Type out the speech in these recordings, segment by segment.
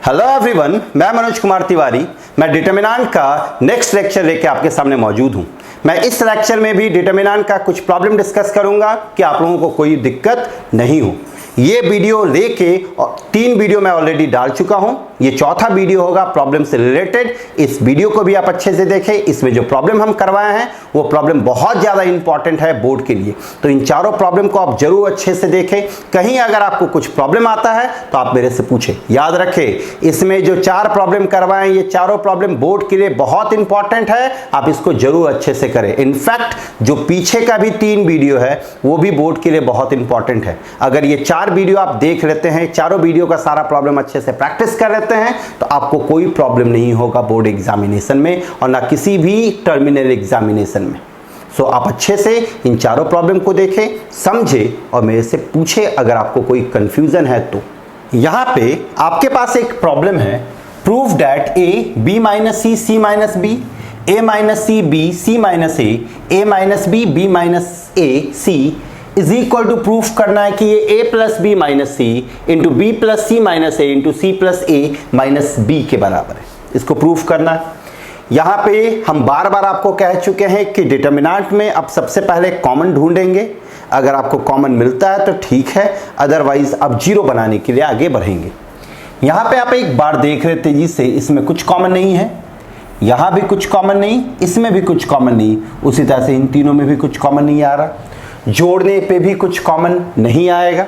Hello everyone, मैं मनोज कुमार तिवारी। मैं determinant का नेक्स्ट लेक्चर लेके आपके सामने मौजूद हूं। मैं इस लेक्चर में भी डिटरमिनेंट का कुछ प्रॉब्लम डिस्कस करूंगा कि आप लोगों को कोई दिक्कत नहीं हो। ये वीडियो लेके 3 वीडियो मैं ऑलरेडी डाल चुका हूं। ये चौथा वीडियो होगा प्रॉब्लम से रिलेटेड। इस वीडियो को भी आप अच्छे से देखें। इसमें जो प्रॉब्लम हम करवाए हैं वो प्रॉब्लम बहुत ज़्यादा इंपॉर्टेंट है बोर्ड के लिए, तो इन चारों प्रॉब्लम को आप जरूर अच्छे से देखें। कहीं अगर आपको कुछ प्रॉब्लम आता है तो आप मेरे से पूछें। याद रखें, इसमें जो 4 प्रॉब्लम करवाएं ये चारों प्रॉब्लम बोर्ड के लिए बहुत इंपॉर्टेंट है। आप इसको जरूर अच्छे से करें। इनफैक्ट जो पीछे का भी 3 वीडियो है वो भी बोर्ड के लिए बहुत इंपॉर्टेंट है। अगर ये 4 वीडियो आप देख लेते हैं, चारों वीडियो का सारा प्रॉब्लम अच्छे से प्रैक्टिस कर लेते हैं, तो आपको कोई प्रॉब्लम नहीं होगा बोर्ड एग्जामिनेशन में और ना किसी भी टर्मिनल एग्जामिनेशन में। सो आप अच्छे से इन चारों प्रॉब्लम को देखें, समझें और मेरे से पूछें अगर आपको कोई कंफ्यूजन है तो। यहां पे आपके पास एक प्रॉब्लम है, prove that a B minus c c minus b a minus c b C minus a minus b b minus A c is equal to proof करना है कि ये a plus b minus c into b plus C minus a into c plus a minus b के बराबर है। इसको proof करना है। यहां पे हम बार बार आपको कह चुके हैं कि डिटरमिनेंट में आप सबसे पहले कॉमन ढूंढेंगे। अगर आपको कॉमन मिलता है तो ठीक है, अदरवाइज आप जीरो बनाने के लिए आगे बढ़ेंगे। यहां पे आप एक बार देख रहे तेजी से, इसमें कुछ कॉमन नहीं है, यहां भी कुछ कॉमन नहीं, इसमें भी कुछ कॉमन नहीं, उसी तरह से इन तीनों में भी कुछ कॉमन नहीं आ रहा, जोड़ने पे भी कुछ कॉमन नहीं आएगा।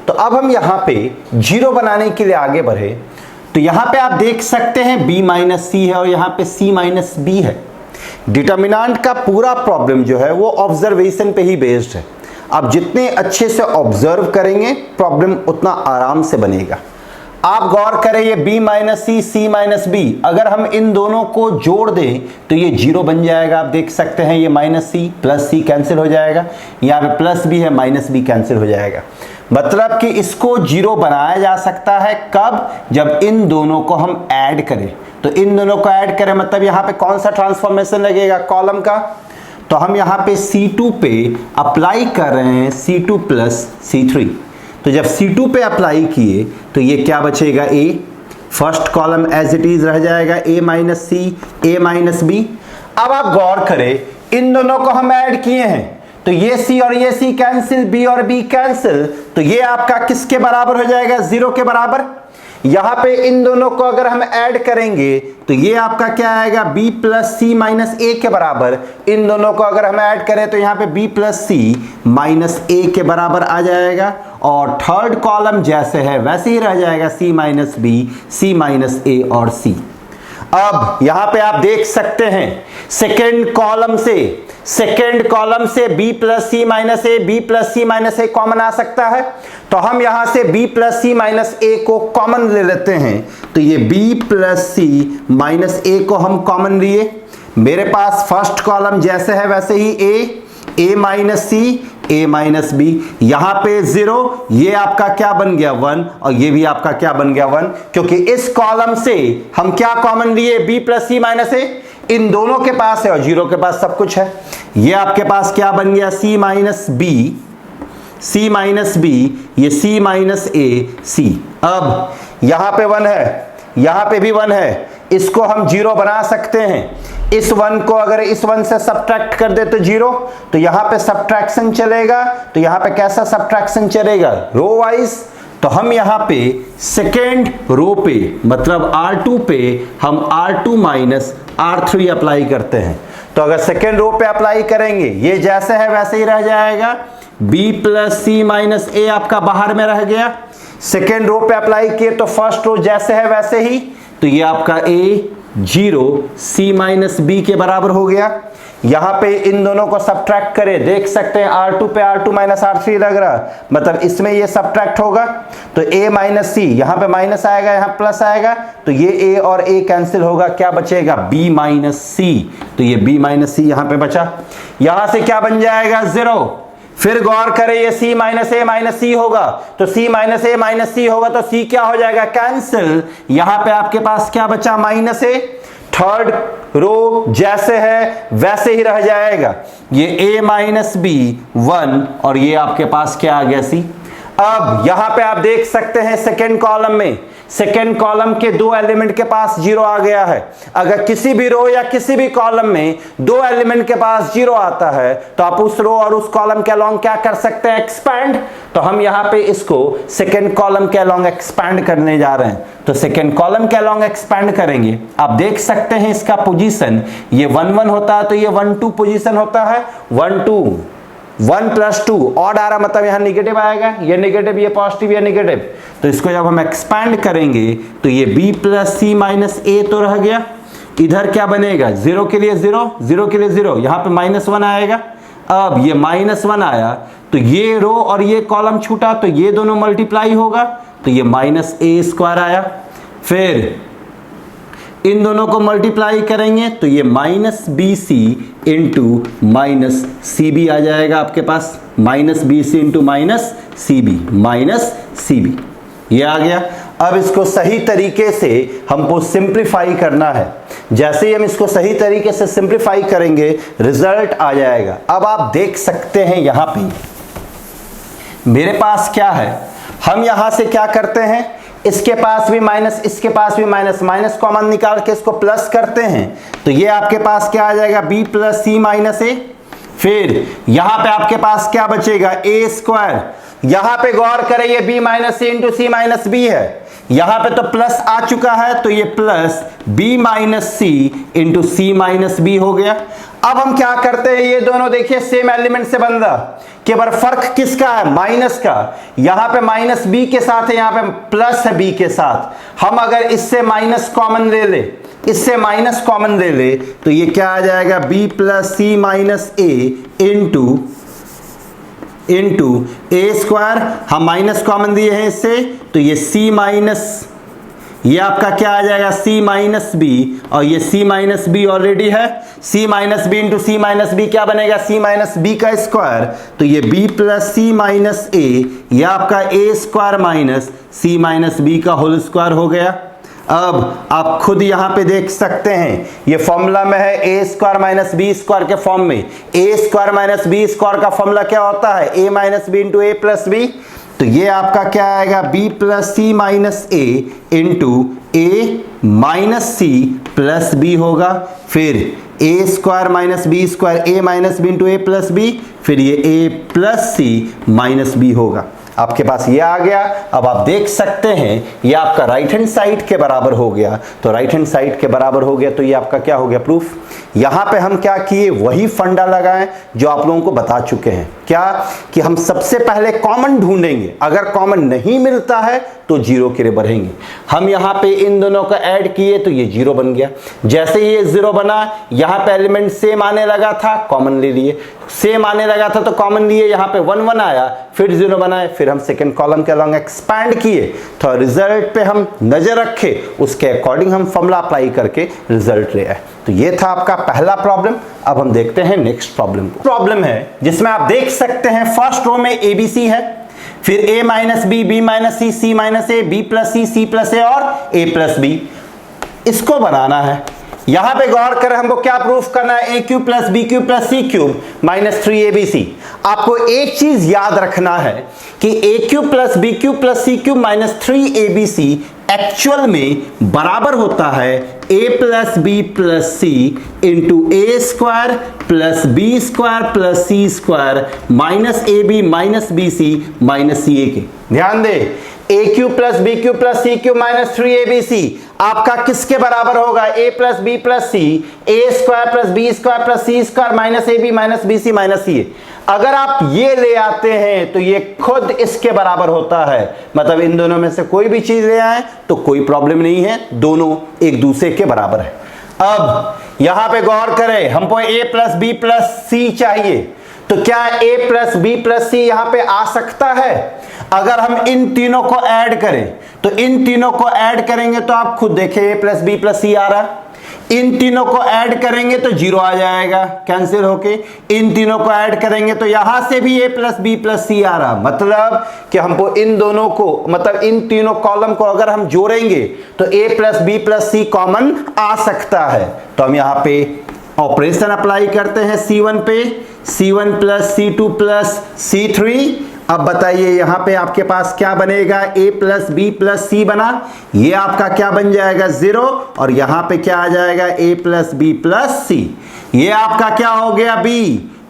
तो अब हम यहाँ पे जीरो बनाने के लिए आगे बढ़े तो यहाँ पे आप देख सकते हैं b माइनस सी है और यहाँ पे c माइनस बी है। डिटरमिनेंट का पूरा प्रॉब्लम जो है वो ऑब्जर्वेशन पे ही बेस्ड है। आप जितने अच्छे से ऑब्जर्व करेंगे प्रॉब्लम उतना आराम से बनेगा। आप गौर करें, ये b minus c c minus B, अगर हम इन दोनों को जोड़ दें तो ये जीरो बन जाएगा। आप देख सकते हैं ये माइनस सी प्लस सी कैंसिल हो जाएगा, यहाँ पे प्लस बी है माइनस बी कैंसिल हो जाएगा। मतलब कि इसको जीरो बनाया जा सकता है कब? जब इन दोनों को हम ऐड करें। तो इन दोनों को ऐड करें मतलब यहाँ पे कौन सा ट्रांसफॉर्मेशन लगेगा? कॉलम का। तो हम यहाँ पे C2 पे अप्लाई कर रहे हैं C2 प्लस C3। तो जब C2 पे अप्लाई किए तो ये क्या बचेगा? A, first column as it is रह जाएगा A minus c a minus b. अब आप गौर करें, इन दोनों को हम ऐड किए हैं तो ये C और ये C कैंसिल, B और B कैंसिल, तो ये आपका किसके बराबर हो जाएगा? 0 के बराबर। यहां पे इन दोनों को अगर हम ऐड करेंगे तो ये आपका क्या आएगा? B प्लस सी माइनस ए के बराबर। इन दोनों को अगर हम ऐड करें तो यहाँ पे B प्लस सी माइनस ए के बराबर आ जाएगा और थर्ड कॉलम जैसे है वैसे ही रह जाएगा, C minus B C minus A और C। अब यहां पे आप देख सकते हैं सेकेंड कॉलम से b plus C minus A B plus C minus A common आ सकता है। तो हम यहां से b plus C minus A को कॉमन ले लेते हैं। तो ये b plus C minus A को हम कॉमन लिए। मेरे पास फर्स्ट कॉलम जैसे है वैसे ही a minus c a minus b, यहां पे 0, ये आपका क्या बन गया? 1 और ये भी आपका क्या बन गया? 1, क्योंकि इस कॉलम से हम क्या कॉमन लिए? b प्लस सी माइनस ए। इन दोनों के पास है और 0 के पास सब कुछ है। ये आपके पास क्या बन गया? c माइनस बी, ये c माइनस ए सी। अब यहां पे 1 है, यहां पे भी 1 है, इसको हम 0 बना सकते हैं। इस 1 को अगर इस 1 से सब्ट्रैक्ट कर दे तो 0, तो यहां पे सब्ट्रैक्शन चलेगा। तो यहां पे कैसा सब्ट्रैक्शन चलेगा? Row wise. तो हम यहां पे सेकेंड रो पे मतलब R2 पे हम R2 माइनस R3 अप्लाई करते हैं। तो अगर सेकेंड रो पे अप्लाई करेंगे ये जैसे है वैसे ही रह जाएगा। B प्लस सी माइनस ए आपका बाहर में रह गया। सेकेंड रो पे अप्लाई किए तो फर्स्ट रो जैसे है वैसे ही, तो ये आपका A 0 C माइनस बी के बराबर हो गया। यहां पे इन दोनों को सब्ट्रैक्ट करें, देख सकते हैं R2 पे R2 माइनस R3 लग रहा, मतलब इसमें ये सब्ट्रैक्ट होगा। तो A माइनस सी, यहां पे माइनस आएगा यहां प्लस आएगा, तो ये A और A कैंसिल होगा, क्या बचेगा? B माइनस सी। तो ये B माइनस सी यहां पे बचा। यहां से क्या बन जाएगा? 0। फिर गौर करें, ये C माइनस ए माइनस सी होगा, तो C माइनस ए माइनस सी होगा तो C क्या हो जाएगा? कैंसिल। यहां पे आपके पास क्या बचा? माइनस ए। थर्ड रो जैसे है वैसे ही रह जाएगा। ये A माइनस बी 1 और ये आपके पास क्या आ गया? C। अब यहां पे आप देख सकते हैं सेकेंड कॉलम में, सेकेंड कॉलम के दो एलिमेंट के पास जीरो आ गया है। अगर किसी भी रो या किसी भी कॉलम में दो एलिमेंट के पास जीरो आता है तो आप उस रो और उस कॉलम के अलोंग क्या कर सकते हैं, एक्सपैंड। तो हम यहां पे इसको सेकेंड कॉलम के अलोंग एक्सपैंड करने जा रहे हैं। तो सेकेंड कॉलम के अलोंग एक्सपैंड करेंगे, आप देख सकते हैं इसका पोजीशन ये 1 1 होता है तो ये 1 2 पोजीशन होता है, 1 2 1 + 2 ऑड आ रहा, मतलब यहां निगेटिव आएगा, ये निगेटिव, ये पॉजिटिव, ये निगेटिव। तो इसको जब हम एक्सपैंड करेंगे तो ये b + c - a तो रह गया, इधर क्या बनेगा, 0 के लिए 0, 0 के लिए 0, यहां पे -1 आएगा। अब ये -1 आया तो ये रो और ये कॉलम छूटा तो ये दोनों मल्टीप्लाई होगा तो ये -a² आया। फिर इन दोनों को मल्टीप्लाई करेंगे तो ये -bc × -cb आ जाएगा आपके पास, -bc × -cb ये आ गया। अब इसको सही तरीके से हमको सिंप्लीफाई करना है। जैसे ही हम इसको सही तरीके से सिंप्लीफाई करेंगे रिजल्ट आ जाएगा। अब आप देख सकते हैं यहां पे मेरे पास क्या है, हम यहां से क्या करते हैं, इसके पास भी माइनस, इसके पास भी माइनस, माइनस कॉमन निकाल के इसको प्लस करते हैं तो ये आपके पास क्या आ जाएगा, b + c - a। फिर यहां पे आपके पास क्या बचेगा, a²। यहां पे गौर करें ये b - c × c - b है, यहां पे तो प्लस आ चुका है तो ये plus b - c × c - b हो गया। अब हम क्या करते हैं, ये दोनों देखिए सेम एलिमेंट से बन रहा, केवल फर्क किसका है, माइनस का। यहां पे -b के साथ है, यहां पे प्लस है b के साथ। हम अगर इससे माइनस कॉमन ले ले, इससे माइनस कॉमन ले ले तो ये क्या आ जाएगा, b + c - a × a²। हम माइनस कॉमन दिए हैं इससे तो ये ये आपका क्या आ जाएगा, c - b, और ये c - b ऑलरेडी है, c - b × c - b क्या बनेगा, c - b का स्क्वायर। तो ये b + c - a, ये आपका a² - c - b का होल स्क्वायर हो गया। अब आप खुद यहां पे देख सकते हैं ये फॉर्मूला में है a² - b² के फॉर्म में। a² - b² का फॉर्मूला क्या होता है, a - b × a + b। तो ये आपका क्या आएगा, b + c - a × a - c + b होगा। फिर a² - b², a - b × a + b, फिर ये a + c - b होगा। आपके पास ये आ गया। अब आप देख सकते हैं ये आपका राइट हैंड साइड के बराबर हो गया। तो राइट हैंड साइड के बराबर हो गया तो ये आपका क्या हो गया, प्रूफ। यहां पे हम क्या किए, वही फंडा लगाएं जो आप लोगों को बता चुके हैं। क्या कि हम सबसे पहले कॉमन ढूंढेंगे, अगर कॉमन नहीं मिलता है तो जीरो के लिए बढ़ेंगे। हम यहां पे इन दोनों को ऐड किए तो ये जीरो बन गया। जैसे ही ये जीरो बना, यहां पे एलिमेंट सेम आने लगा था, कॉमन ले लिए, सेम आने लगा था तो कॉमन लिए, यहां पे 1 1 आया, फिर जीरो बनाए, फिर हम सेकंड कॉलम के अलॉन्ग एक्सपैंड किए तो रिजल्ट पे हम नजर रखे, उसके अकॉर्डिंग हम फॉर्मूला अप्लाई करके रिजल्ट ले आए। तो ये था आपका पहला प्रॉब्लम। अब हम देखते हैं नेक्स्ट प्रॉब्लम को। प्रॉब्लम है जिसमें आप देख सकते हैं फर्स्ट रो में ABC है, फिर a - b, b - c, c - a, b + c, c + a और a + b। इसको बनाना है। यहां पे गौर करें, हमको क्या प्रूफ करना है, a³ + b³ + c³ - 3abc। आपको एक चीज याद रखना है कि a³ + b³ + c³ - 3abc actual में बराबर होता है a + b + c × a² + b² + c² -ab - bc - ca के। ध्यान दे, a³ + b³ + c³ - 3abc आपका किसके बराबर होगा, a + b + c, a² + b² + c² - ab - bc - ca। अगर आप ये ले आते हैं तो ये खुद इसके बराबर होता है, मतलब इन दोनों में से कोई भी चीज ले आए तो कोई प्रॉब्लम नहीं है, दोनों एक दूसरे के बराबर है। अब यहां पे गौर करें, हमको a + b + c चाहिए, तो क्या a + b + c यहां पे आ सकता है? अगर हम इन तीनों को ऐड करें तो इन तीनों को ऐड करेंगे तो आप खुद देखें a + b + c आ रहा है। इन तीनों को ऐड करेंगे तो जीरो आ जाएगा कैंसिल होके। इन तीनों को ऐड करेंगे तो यहां से भी a + b + c आ रहा, मतलब कि हमको इन दोनों को, मतलब इन तीनों कॉलम को अगर हम जोड़ेंगे तो a + b + c कॉमन आ सकता है। तो हम यहां पे ऑपरेशन अप्लाई करते हैं C1 पे, C1 + C2 + C3 अब बताइए यहां पे आपके पास क्या बनेगा, a प्लस बी प्लस सी बना, ये आपका क्या बन जाएगा 0, और यहां पे क्या आ जाएगा a प्लस बी प्लस सी, ये आपका क्या हो गया b,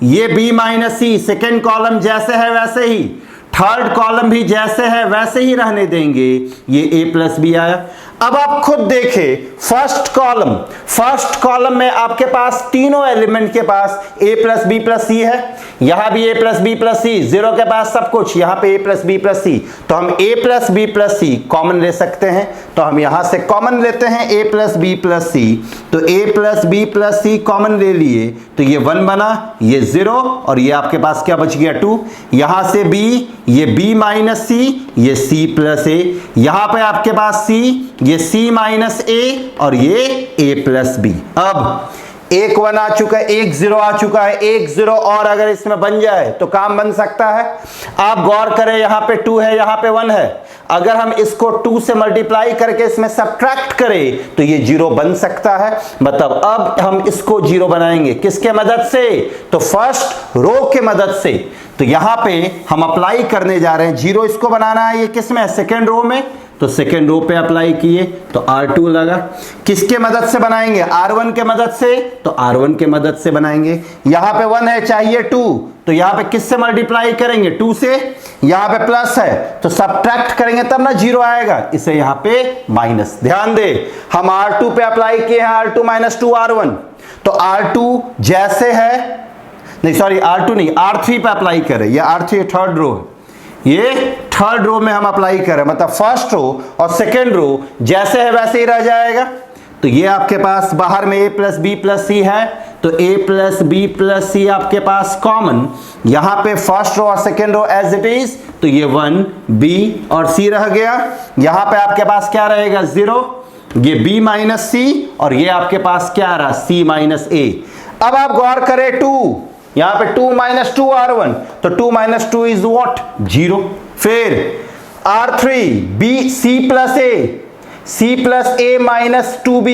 ये b माइनस सी, सेकेंड कॉलम जैसे है वैसे ही, थर्ड कॉलम भी जैसे है वैसे ही रहने देंगे, ये a प्लस बी आया। अब आप खुद देखें फर्स्ट कॉलम में आपके पास तीनों एलिमेंट के पास a plus B plus c है, यहां भी a plus B plus c, zero के पास सब कुछ, यहां पे a plus B plus c, तो हम a plus B plus c common ले सकते हैं, तो हम यहां से कॉमन लेते हैं a plus B plus c, तो a plus B plus c common ले लिए, तो ये 1 बना, ये 0, और ये आपके पास क्या बच गया 2, यहां से b, ये b माइनस सी, ये c प्लस a, यहां पे आपके पास c, ये c माइनस a, और ये a प्लस बी। अब एक 1 आ चुका है, एक 0 आ चुका है, एक 0 और अगर इसमें बन जाए तो काम बन सकता है। आप गौर करें, यहां पे 2 है, यहां पे 1 है, अगर हम इसको 2 से मल्टीप्लाई करके इसमें सब्ट्रैक्ट करें तो ये 0 बन सकता है। मतलब अब हम इसको 0 बनाएंगे किसके मदद से, तो फर्स्ट रो के मदद से। तो यहां पे हम अप्लाई करने जा रहे हैं 0, इसको बनाना है, ये किसमें है, सेकेंड रो में, तो सेकेंड रो पे अप्लाई किए तो R2 लगा। किसके मदद से बनाएंगे, R1 के मदद से, तो R1 के मदद से बनाएंगे। यहां पे 1 है, चाहिए 2, तो यहां पे किससे मल्टीप्लाई करेंगे, 2 से, यहां पे प्लस है तो सब्ट्रैक्ट करेंगे तब ना 0 आएगा, इसे यहां पे माइनस। ध्यान दे, हम R2 पे अप्लाई किए हैं, R2 माइनस 2 R1, तो R2 जैसे है, नहीं सॉरी R2 नहीं, R3 पे अप्लाई करें, ये R3 थर्ड रो है, ये थर्ड रो में हम अप्लाई करें, मतलब फर्स्ट रो और सेकेंड रो जैसे है वैसे ही रह जाएगा। तो ये आपके पास बाहर में a plus B plus c है, तो a plus B plus c आपके पास कॉमन, यहां पे फर्स्ट रो और second row as it is, तो ये 1 b और c रह गया। यहां पे आपके पास क्या रहेगा 0, ये b माइनस सी, और ये आपके पास क्या रहा c माइनस a। अब आप गौर करें 2, यहां पे 2 माइनस 2 R1, तो 2 माइनस 2 इज व्हाट, 0। फिर R3 b c plus a minus 2b,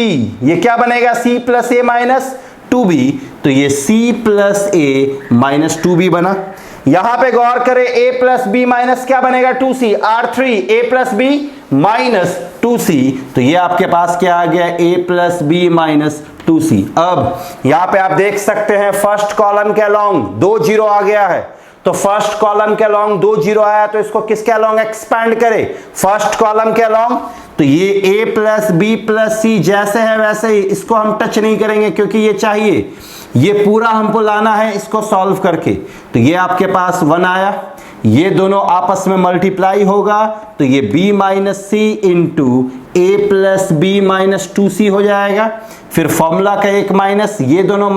ये क्या बनेगा, c plus a minus 2b, तो ये c plus a minus 2b बना। यहां पे गौर करें a प्लस b माइनस क्या बनेगा 2c, R3 a plus b minus 2c, तो ये आपके पास क्या आ गया, a plus b minus 2c। अब यहां पे आप देख सकते हैं फर्स्ट कॉलम के अलोंग 2 0 आ गया है, तो फर्स्ट कॉलम के अलोंग 2 0 आया, तो इसको किसके अलोंग एक्सपैंड करें, फर्स्ट कॉलम के अलोंग, तो ये a प्लस बी प्लस सी जैसे है वैसे ही, इसको हम टच नहीं करेंगे क्योंकि ये चाहिए, ये पूरा हमको लाना है इसको सॉल्व करके। तो ये आपके पास 1 आया, ये दोनों आपस में मल्टीप्लाई होगा, तो ये b माइनस सी इंटू ए प्लस बी माइनस 2c हो जाएगा। फिर फॉर्मूला का एक माइनस, ये दोनों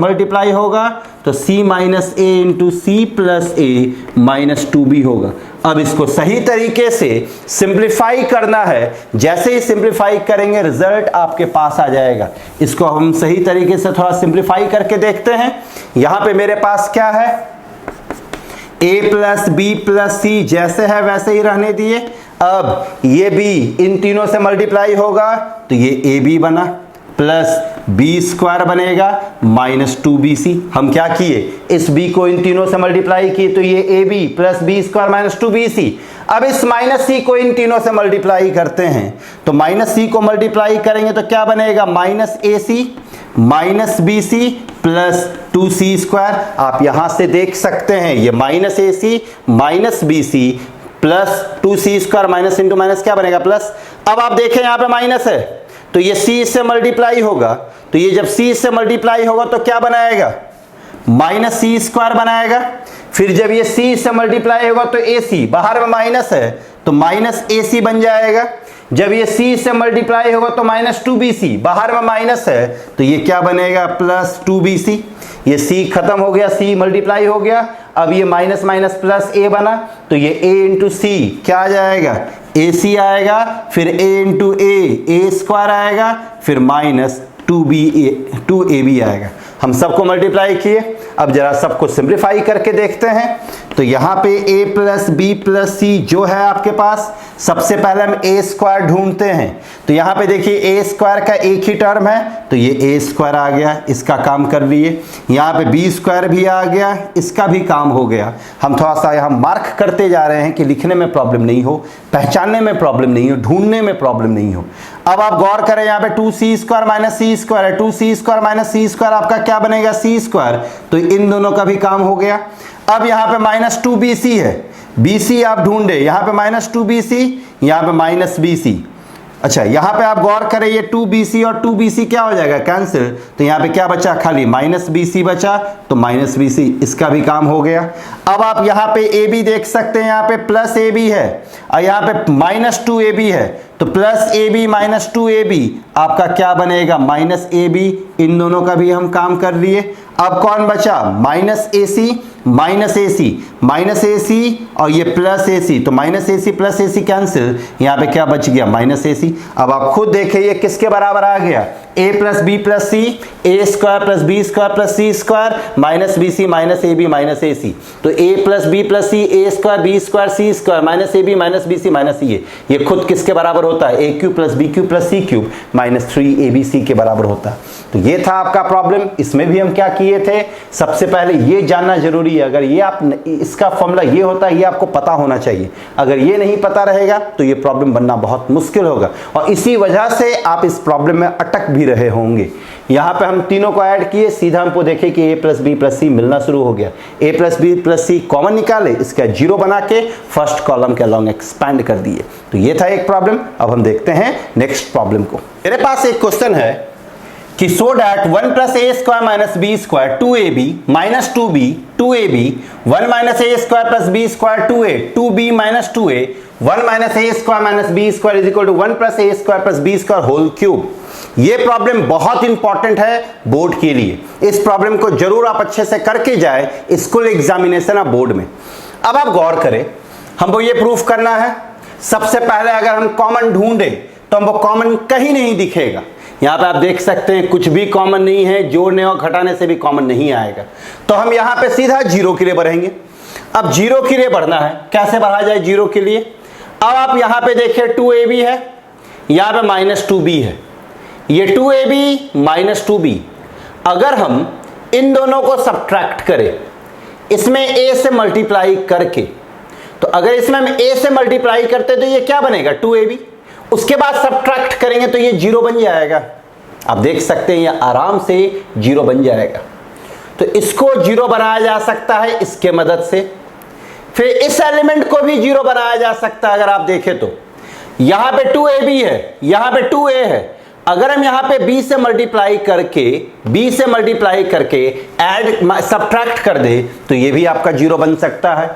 मल्टीप्लाई होगा, तो c minus a into c plus a minus 2b होगा। अब इसको सही तरीके से सिंप्लीफाई करना है, जैसे ही सिंप्लीफाई करेंगे रिजल्ट आपके पास आ जाएगा। इसको हम सही तरीके से थोड़ा सिंप्लीफाई करके देखते हैं। यहां पे मेरे पास क्या है, a प्लस बी प्लस सी जैसे है वैसे ही रहने दिए। अब ये b इन तीनों से मल्टीप्लाई होगा, तो ये ab बना, प्लस बी स्क्वायर बनेगा माइनस 2bc। हम क्या किए, इस b को इन तीनों से मल्टीप्लाई किए, तो ये ab plus B square minus 2bc। अब इस माइनस c को इन तीनों से मल्टीप्लाई करते हैं, तो माइनस c को मल्टीप्लाई करेंगे तो क्या बनेगा, minus ac minus bc plus 2c square. आप यहां से देख सकते हैं ये minus ac minus bc plus 2c square, minus into minus क्या बनेगा प्लस। अब आप देखें यहां पे माइनस है, तो ये c से मल्टीप्लाई होगा, तो ये जब c से मल्टीप्लाई होगा तो क्या बनाएगा, माइनस c स्क्वायर बनाएगा। फिर जब ये c से मल्टीप्लाई होगा तो ac, बाहर में माइनस है तो माइनस ac बन जाएगा। जब ये c से मल्टीप्लाई होगा तो माइनस 2bc, बाहर में माइनस है तो ये क्या बनेगा, प्लस 2bc। ये c खत्म हो गया, c मल्टीप्लाई हो गया, अब ये माइनस माइनस प्लस a बना, तो ये a इंटू सी क्या आ जाएगा, ac आएगा, फिर a इंटू a स्क्वायर आएगा, फिर माइनस 2ab आएगा। हम सबको मल्टीप्लाई किए। अब जरा सबको सिंप्लीफाई करके देखते हैं। तो यहाँ पे a प्लस बी प्लस सी जो है आपके पास, सबसे पहले हम a स्क्वायर ढूंढते हैं। तो यहाँ पे देखिए a स्क्वायर का एक ही टर्म है, तो ये a स्क्वायर आ गया, इसका काम कर लिए। यहाँ पे b स्क्वायर भी आ गया, इसका भी काम हो गया। हम थोड़ा सा यहाँ मार्क करते जा रहे हैं कि लिखने में प्रॉब्लम नहीं हो, पहचानने में प्रॉब्लम नहीं हो, ढूंढने में प्रॉब्लम नहीं हो। अब आप गौर करें, यहाँ पे 2c स्क्वायर माइनस सी स्क्वायर है, 2c स्क्वायर माइनस सी स्क्वायर आपका क्या बनेगा, c स्क्वायर। तो इन दोनों का भी काम हो गया। अब यहाँ पे माइनस 2bc है, bc आप ढूंढे, यहाँ पे माइनस 2bc, यहाँ पे माइनस bc। अच्छा, यहाँ पे आप गौर करें, ये 2bc और 2bc क्या हो जाएगा, कैंसिल। तो यहाँ पे क्या बचा, खाली माइनस bc बचा, तो माइनस bc, इसका भी काम हो गया। अब आप यहाँ पे ab देख सकते हैं, यहाँ पे प्लस ab है और यहाँ पे माइनस 2ab है, तो प्लस ab माइनस 2ab आपका क्या बनेगा, माइनस ab। इन दोनों का भी हम काम कर लिए। अब कौन बचा, minus ac minus ac, minus ac और ये प्लस ac, तो minus ac plus ac cancel, यहाँ पे क्या बच गया, माइनस ac। अब आप खुद देखिए ये किसके बराबर आ गया, a plus B plus C, A square plus B square plus C square minus B C minus A B minus A C. तो a plus B plus C, A square B square C square minus A B minus B C minus C. ये खुद किसके बराबर होता है, A cube plus B cube plus C cube minus 3abc के बराबर होता है। तो ये था आपका प्रॉब्लम। इसमें भी हम क्या किए थे, सबसे पहले ये जानना जरूरी है। अगर ये आप, इसका फॉर्मूला ये होता है, ये आपको पता होना चाहिए। अगर ये नहीं पता रहेगा तो ये प्रॉब्लम बनना बहुत मुश्किल होगा और इसी वजह से आप इस प्रॉब्लम में अटक भी रहे होंगे। यहाँ पे हम तीनों को ऐड किए, सीधा हमको देखे कि a plus B plus c मिलना शुरू हो गया। a plus B plus c common निकाले, इसका जीरो बना के फर्स्ट कॉलम के अलॉन्ग एक्सपैंड कर दिए। तो ये था एक प्रॉब्लम। अब हम देखते हैं नेक्स्ट प्रॉब्लम को। मेरे पास एक क्वेश्चन है कि so that 1 plus A square minus B square 2ab minus 2b 2ab 1 minus A square plus B square 2a 2b minus 2a 1 minus A square minus B square is equal to 1 plus A square plus B square whole cube. ये problem बहुत important है board के लिए। इस problem को जरूर आप अच्छे से करके जाए स्कूल एग्जामिनेशन ऑफ बोर्ड में। अब आप गौर करें, हमको ये प्रूफ करना है। सबसे पहले अगर हम कॉमन ढूंढे तो हमको कॉमन कहीं नहीं दिखेगा। यहाँ पे आप देख सकते हैं कुछ भी कॉमन नहीं है, जोड़ने और घटाने से भी कॉमन नहीं आएगा। तो हम यहाँ पे सीधा जीरो के लिए बढ़ेंगे। अब जीरो के लिए बढ़ना है, कैसे बढ़ा जाए जीरो के लिए। अब आप यहाँ पे देखिए 2ab है, यहाँ पे माइनस 2b है, ये 2ab माइनस 2b। अगर हम इन दोनों को सब्ट्रैक्ट करें, इसमें a से मल्टीप्लाई करके, तो अगर इसमें हम a से मल्टीप्लाई करते तो ये क्या बनेगा 2ab। उसके बाद सब्ट्रैक्ट करेंगे तो ये जीरो बन जाएगा। आप देख सकते हैं ये आराम से जीरो बन जाएगा। तो इसको जीरो बनाया जा सकता है इसके मदद से। फिर इस एलिमेंट को भी जीरो बनाया जा सकता है। अगर आप देखें तो यहां पे 2ab है, यहां पे 2a है। अगर हम यहां पे b से मल्टीप्लाई करके ऐड सब्ट्रैक्ट कर दे तो ये भी आपका जीरो बन सकता है।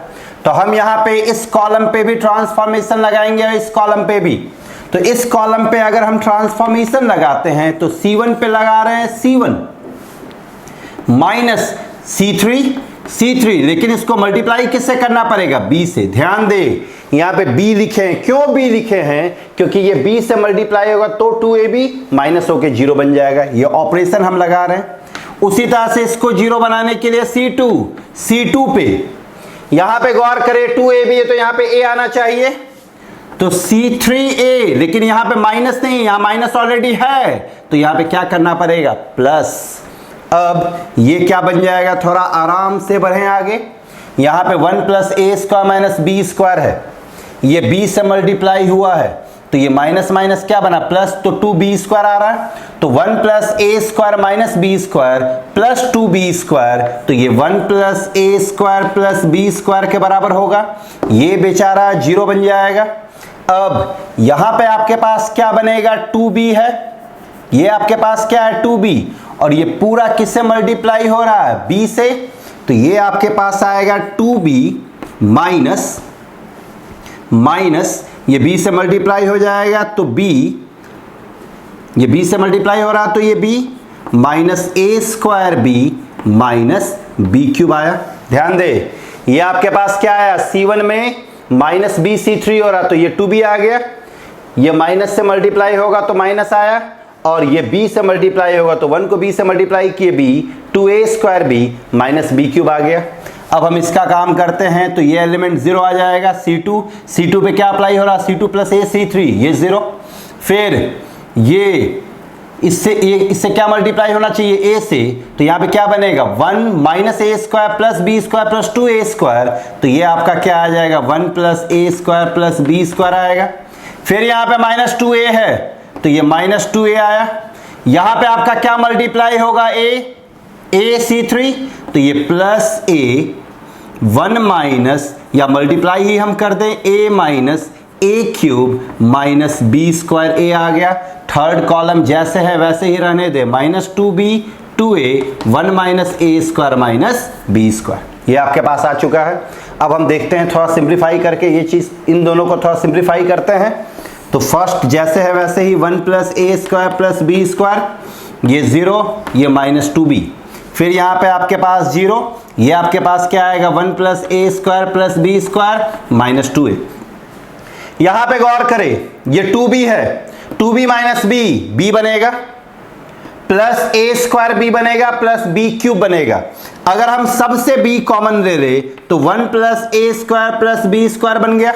तो हम यहां पे इस कॉलम पे भी ट्रांसफॉर्मेशन लगाएंगे और इस कॉलम पे भी। तो इस कॉलम पे अगर हम ट्रांसफॉर्मेशन लगाते हैं तो c1 पे लगा रहे हैं c1 माइनस c3, लेकिन इसको मल्टीप्लाई किससे करना पड़ेगा, b से। ध्यान दे यहाँ पे b लिखे हैं, क्यों b लिखे हैं, क्योंकि ये b से मल्टीप्लाई होगा तो 2ab माइनस होके जीरो बन जाएगा। ये ऑपरेशन हम लगा रहे हैं। उसी तरह से इसको जीरो बनाने के लिए c2 पे यहां पे गौर करें 2ab है तो यहां पे a आना चाहिए, तो c3a, लेकिन यहां पे माइनस नहीं, यहां माइनस ऑलरेडी है, तो यहां पे क्या करना पड़ेगा, प्लस। अब ये क्या बन जाएगा, थोड़ा आराम से बढ़ें आगे। यहां पे 1 प्लस ए स्क्वायर माइनस बी स्क्वायर है, ये b से मल्टीप्लाई हुआ है तो ये माइनस माइनस क्या बना, प्लस। तो 2b स्क्वायर आ रहा है, तो 1 प्लस ए square minus B square plus 2b square, तो ये 1 प्लस ए स्क्वायर प्लस बी स्क्वायर के बराबर होगा। ये बेचारा जीरो बन जाएगा। अब यहां पे आपके पास क्या बनेगा, 2b है, ये आपके पास क्या है 2b, और ये पूरा किससे मल्टीप्लाई हो रहा है, b से। तो ये आपके पास आएगा 2b माइनस ये b से मल्टीप्लाई हो जाएगा तो b, ये b से मल्टीप्लाई हो रहा तो ये b माइनस ए square b minus B cube आया। ध्यान दे ये आपके पास क्या आया, c1 में माइनस b c3 हो रहा तो ये 2b आ गया, ये माइनस से मल्टीप्लाई होगा तो माइनस आया, और ये b से मल्टीप्लाई होगा तो 1 को b से मल्टीप्लाई किए b 2a² minus b cube आ गया। अब हम इसका काम करते हैं तो ये एलिमेंट 0 आ जाएगा, C2 पे क्या अप्लाई हो रहा, C2 प्लस a C3 ये 0। फिर ये इससे क्या मल्टीप्लाई होना चाहिए a से, तो यहाँ पे क्या बनेगा 1 minus a² plus b² plus 2a², तो ये आपका क्या आ जाएगा 1 प्लस a² प्लस b² आएगा। फिर यहाँ पे माइनस 2a है तो ये माइनस 2a आया। यहाँ पे आपका क्या मल्टीप्लाई होगा a C3, तो ये प्लस a 1 माइनस या मल्टीप्लाई ही हम कर दें a minus a³ minus b² a आ गया। थर्ड कॉलम जैसे है वैसे ही रहने दे, minus 2b 2a 1 minus a² minus b², ये आपके पास आ चुका है। अब हम देखते हैं थोड़ा सिंप्लीफाई करके ये चीज़, इन दोनों को थोड़ा सिंप्लीफाई करते हैं। तो फर्स्ट जैसे है वैसे ही 1 प्लस a² प्लस b², ये 0 ये माइनस 2b। फिर यहाँ पे आपके पास 0, ये आपके पास क्या आएगा 1 plus a² plus b² minus 2a। यहाँ पे गौर करें ये 2b है, 2b माइनस b बनेगा प्लस a² b बनेगा प्लस b³ बनेगा। अगर हम सबसे b कॉमन ले ले तो 1 प्लस a² प्लस b² बन गया।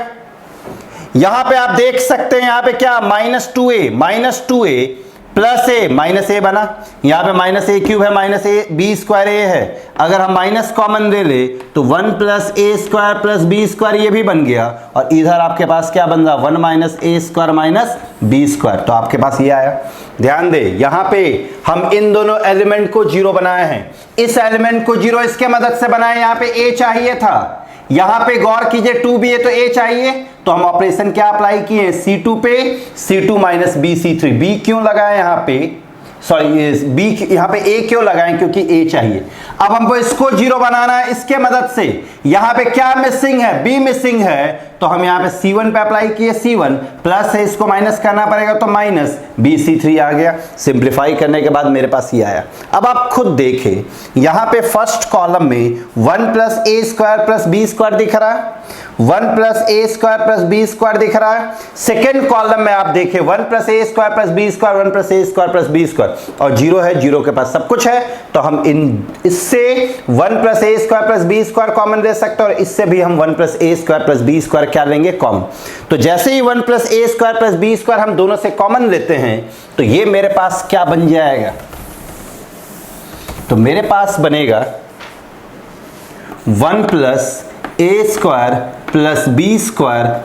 यहां पे आप देख सकते हैं यहां पे क्या minus 2a plus a minus a बना, यहां पे माइनस a³ है माइनस b² a है। अगर हम माइनस कॉमन ले ले तो 1 प्लस a² प्लस b² ये भी बन गया, और इधर आपके पास क्या बन रहा 1 माइनस a² माइनस b², तो आपके पास ये आया। ध्यान दे यहां पे हम इन दोनों एलिमेंट को 0 बनाए हैं, इस एलिमेंट को 0 इसके मदद से बनाए। यहां पे a चाहिए था, यहां पे गौर कीजिए 2b है तो a चाहिए, तो हम ऑपरेशन क्या अप्लाई किए C2 पे C2 minus b C3। b क्यों लगाए यहां पे, सॉरी b यहां पे a क्यों लगाएं, क्योंकि a चाहिए। अब हमको इसको 0 बनाना है, इसके मदद से यहां पे क्या मिसिंग है b मिसिंग है, तो हम यहां पे C1 पे अप्लाई किए C1 प्लस है, इसको माइनस करना पड़ेगा तो माइनस b C3 आ गया। सिंप्लीफाई करने के बाद मेरे पास ये आया। अब आप खुद देखें यहां पे फर्स्ट कॉलम में 1 प्लस a² प्लस b² दिख रहा है, 1 प्लस a² प्लस b² दिख रहा है। सेकेंड कॉलम में आप देखें 1 plus a² plus b², 1 plus a² plus b², और 0 है, 0 के पास सब कुछ है, तो हम इससे 1 plus a² plus b² common ले सकते हैं, और इससे भी हम 1 प्लस a² प्लस b² क्या लेंगे कॉमन। तो जैसे ही 1 प्लस a² प्लस b² हम दोनों से कॉमन लेते हैं तो ये मेरे पास क्या बन जाएगा, तो मेरे पास बनेगा 1 प्लस a² प्लस b²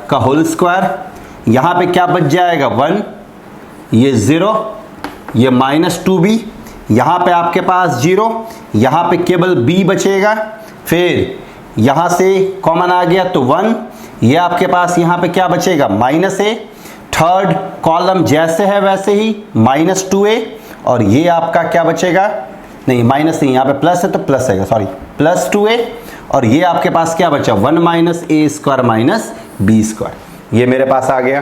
का होल स्क्वायर। यहां पे क्या बच जाएगा 1, ये 0, ये माइनस 2b, यहां पे आपके पास 0, यहां पे केवल b बचेगा। फिर यहां से कॉमन आ गया तो 1, ये आपके पास यहां पे क्या बचेगा माइनस a। थर्ड कॉलम जैसे है वैसे ही माइनस 2a, और ये आपका क्या बचेगा, नहीं माइनस नहीं, यहाँ पे प्लस है तो प्लस है, सॉरी प्लस 2a, और ये आपके पास क्या बचा 1 माइनस a² माइनस b², ये मेरे पास आ गया।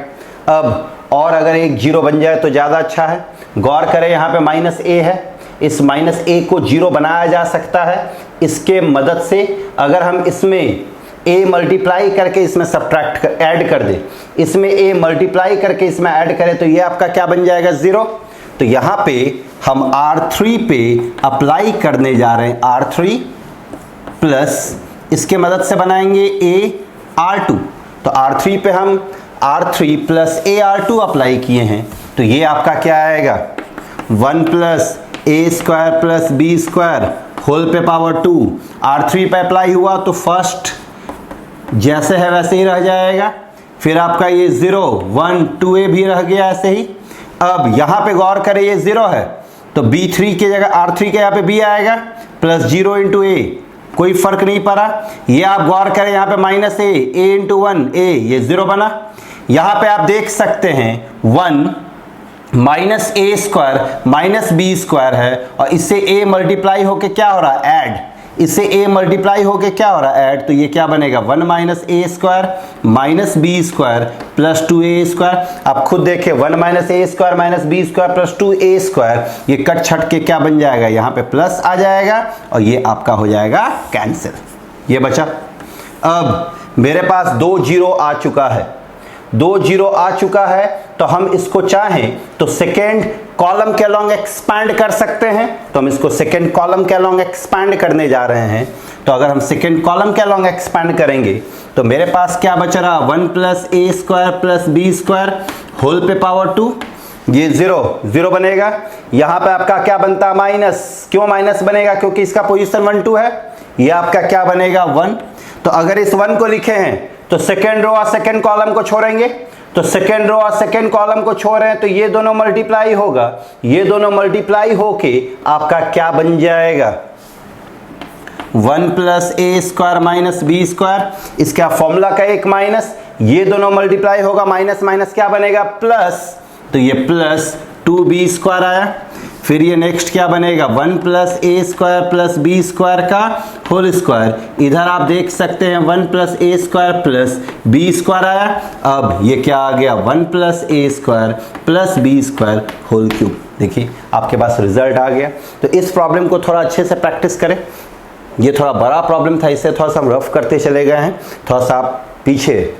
अब और अगर एक 0 बन जाए तो ज़्यादा अच्छा है। गौर करें यहाँ पे माइनस a है, इस माइनस a को 0 बनाया जा सकता है इसके मदद से। अगर हम इसमें a मल्टीप्लाई करके इसमें सब्ट्रैक्ट ऐड कर दे, इसमें a मल्टीप्लाई करके इसमें ऐड करें तो ये आपका क्या बन जाएगा 0। तो यहाँ पे हम R3 पे अप्लाई करने जा रहे हैं, R3 प्लस इसके मदद से बनाएंगे a R2, तो R3 पे हम R3 प्लस AR2 अप्लाई किए हैं, तो ये आपका क्या आएगा 1 plus a² plus b² whole पे पावर 2। R3 पे अप्लाई हुआ तो फर्स्ट जैसे है वैसे ही रह जाएगा, फिर आपका ये 0 1 2a भी रह गया ऐसे ही। अब यहाँ पे गौर करें ये 0 है तो b3 की जगह R3 के यहाँ पे b आएगा प्लस 0 इंटू a, कोई फर्क नहीं पड़ा। ये आप गौर करें यहाँ पे माइनस a इंटू 1 a, ये 0 बना। यहाँ पे आप देख सकते हैं 1 माइनस a² माइनस b² है, और इससे a मल्टीप्लाई होके क्या हो रहा है ऐड, इससे a मल्टीप्लाई होके क्या हो रहा है ऐड, तो ये क्या बनेगा 1 minus a² minus b² plus 2a²। आप खुद देखें 1 minus a² minus b² plus 2a², ये कट छट के क्या बन जाएगा यहाँ पे प्लस आ जाएगा, और ये आपका हो जाएगा कैंसिल, ये बचा। अब मेरे पास 2 0 आ चुका है, 2 जीरो आ चुका है, तो हम इसको चाहें तो सेकेंड कॉलम के अलोंग एक्सपैंड कर सकते हैं। तो हम इसको सेकेंड कॉलम के अलोंग एक्सपैंड करने जा रहे हैं। तो अगर हम सेकेंड कॉलम के अलोंग एक्सपैंड करेंगे तो मेरे पास क्या बच रहा, 1 प्लस ए square plus B square whole पे पावर 2, ये 0 बनेगा। यहां पे आपका क्या बनता है, माइनस। क्यों माइनस बनेगा, क्योंकि इसका पोजीशन 1 2 है। ये आपका क्या बनेगा, 1। तो अगर इस 1 को लिखे हैं तो सेकेंड रो और सेकेंड कॉलम को छोड़ेंगे, तो सेकेंड रो और सेकेंड कॉलम को छोड़ रहे हैं तो ये दोनों मल्टीप्लाई होगा, ये दोनों मल्टीप्लाई होके आपका क्या बन जाएगा, 1 प्लस ए स्क्वायर माइनस बी स्क्वायर। इसका फॉर्मूला का एक माइनस, ये दोनों मल्टीप्लाई होगा, माइनस माइनस क्या बनेगा, प्लस। तो ये प्लस 2b स्क्वायर आया। फिर ये नेक्स्ट क्या बनेगा, 1 प्लस ए स्क्वायर प्लस बी स्क्वायर का होल स्क्वायर। इधर आप देख सकते हैं 1 प्लस ए स्क्वायर प्लस बी स्क्वायर आया। अब ये क्या आ गया, 1 प्लस ए square plus B square whole cube. देखिए आपके पास रिजल्ट आ गया। तो इस प्रॉब्लम को थोड़ा अच्छे से प्रैक्टिस करें। ये थोड़ा बड़ा प्रॉब्लम था, इससे थोड़ा सा हम रफ करते चले गए हैं। थोड़ा सा आप पीछे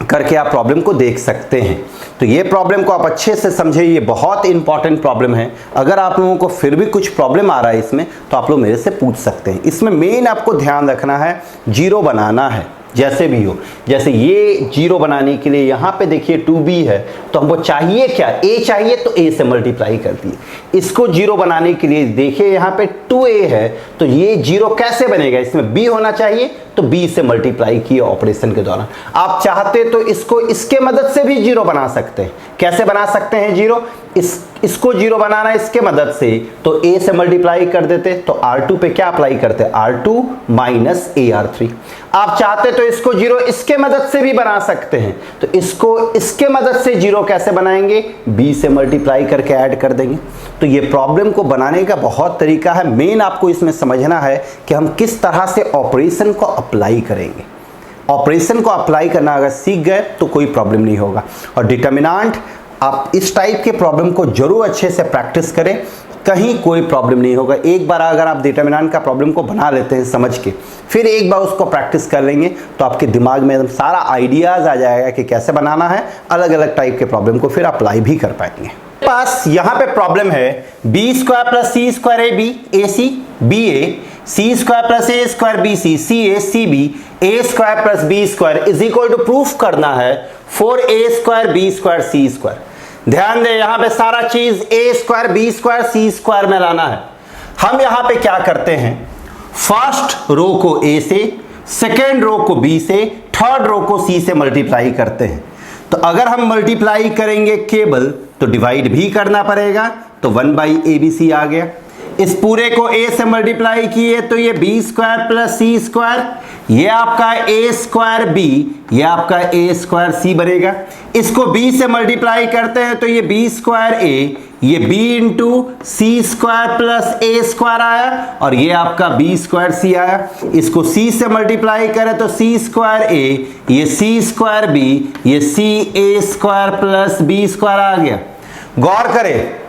करके आप प्रॉब्लम को देख सकते हैं। तो ये प्रॉब्लम को आप अच्छे से समझे, ये बहुत इंपॉर्टेंट प्रॉब्लम है। अगर आप लोगों को फिर भी कुछ प्रॉब्लम आ रहा है इसमें, तो आप लोग मेरे से पूछ सकते हैं। इसमें मेन आपको ध्यान रखना है, जीरो बनाना है जैसे भी हो। जैसे ये जीरो बनाने के लिए यहाँ पे देखिए 2b है, तो हमको चाहिए क्या, a चाहिए, तो a से मल्टीप्लाई कर दिए। इसको जीरो बनाने के लिए देखिए यहाँ पे 2a है, तो ये जीरो कैसे बनेगा, इसमें b होना चाहिए, तो b से मल्टीप्लाई किए ऑपरेशन के दौरान। आप चाहते तो इसको इसके मदद से भी जीरो बना सकते हैं। कैसे बना सकते हैं जीरो, इसको जीरो बनाना इसके मदद से, तो a से मल्टीप्लाई कर देते, तो r2 पे क्या अप्लाई करते, r2 माइनस ar3। आप चाहते तो इसको जीरो इसके मदद से भी बना सकते हैं, तो इसको इसके मदद से जीरो कैसे बनाएंगे, b से मल्टीप्लाई करके ऐड कर देंगे। तो ये प्रॉब्लम को बनाने का बहुत तरीका है। मेन आपको इसमें समझना है कि हम किस तरह से ऑपरेशन को अप्लाई करेंगे। ऑपरेशन को अप्लाई करना अगर सीख गए तो कोई प्रॉब्लम नहीं होगा। और डिटर्मिनेंट, आप इस टाइप के प्रॉब्लम को जरूर अच्छे से प्रैक्टिस करें, कहीं कोई प्रॉब्लम नहीं होगा। एक बार अगर आप डिटर्मिनेंट का प्रॉब्लम को बना लेते हैं समझ के, फिर एक बार उसको प्रैक्टिस कर लेंगे, तो आपके दिमाग में सारा आइडियाज आ जाएगा कि कैसे बनाना है। अलग अलग टाइप के प्रॉब्लम को फिर अप्लाई भी कर पाएंगे। पास यहाँ पे प्रॉब्लम है b square plus C square a b a c b a, c square plus A square b c c a c b, a square plus B square is equal to proof करना है 4a square B square सी square. ध्यान दें यहाँ पे सारा चीज a square B square C square में लाना है। हम यहाँ पे क्या करते हैं, फर्स्ट रो को a से, सेकेंड रो को b से, थर्ड रो को c से मल्टीप्लाई करते हैं। तो अगर हम मल्टीप्लाई करेंगे केवल, तो डिवाइड भी करना पड़ेगा, तो 1/abc आ गया। इस पूरे को a से मल्टीप्लाई किए तो ये b स्क्वायर प्लस सी स्क्वायर, ये आपका a स्क्वायर b, ये आपका a स्क्वायर c बनेगा। इसको b से मल्टीप्लाई करते हैं तो ये b स्क्वायर a, ये b into c square plus a square आया, और ये आपका b स्क्वायर c आया। इसको c से मल्टीप्लाई करें तो c स्क्वायर a, ये c स्क्वायर b, ये c a square plus b square आ गया। गौर करें,